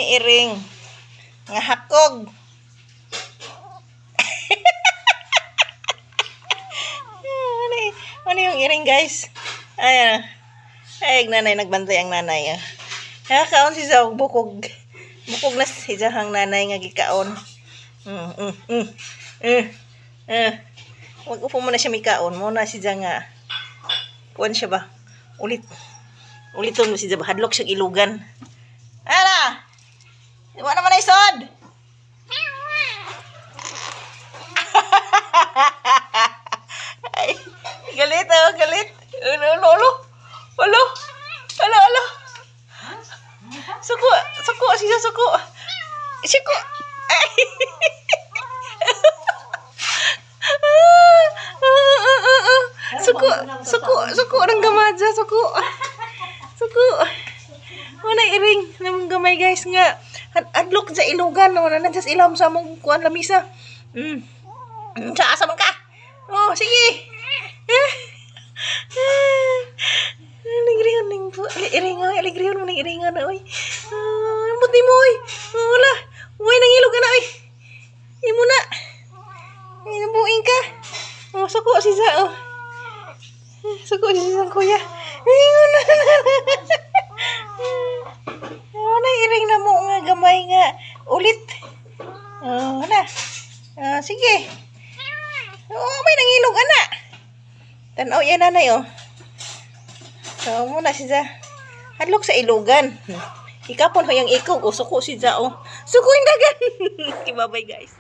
ni iring. Nga hakog. Ano yung iring, guys? Ayan. Ay, nanay, nagbantay ang nanay. Kaon si Zao, bukog. Bukog na si Zahang nanay nga gikaon. Wag upo mo na siya may kaon. Muna si Zah nga. Kuwan siya ba? Uliton mo si Zah. Hadlok siya ilugan. Ala! Iwa naman na isod! Ay, galit oh, galit. Ulo. Suko, siya suko. Suko. Ay. Suko ng gamadja, suko. Wala iring namang gamay, guys nga. Adlok sa ilugan, wala na sa ilom sa mong kuan lamisa. Sa asa man ka? Oh, sige. Aligriyon ning po. Aligriyon mo ning iringan na, oy. Buti mo, oy. Wala. Uy, nangilog ka na, oy. Imo na. Nabuing ka. Oh, suko si Zah, oh. Suko si Zah, kuya. Ingon na. Wala iring na mo nga gamay nga. Ulit. Oh, na. Sige. Oh, may nangilog, ana. Tanaw yan, nanay, oh. So, muna si Zah. Hadlok sa ilugan. Ikapon ho yung ikog. O, suko si Zah, oh. Suko yung dagan. Bye-bye, guys.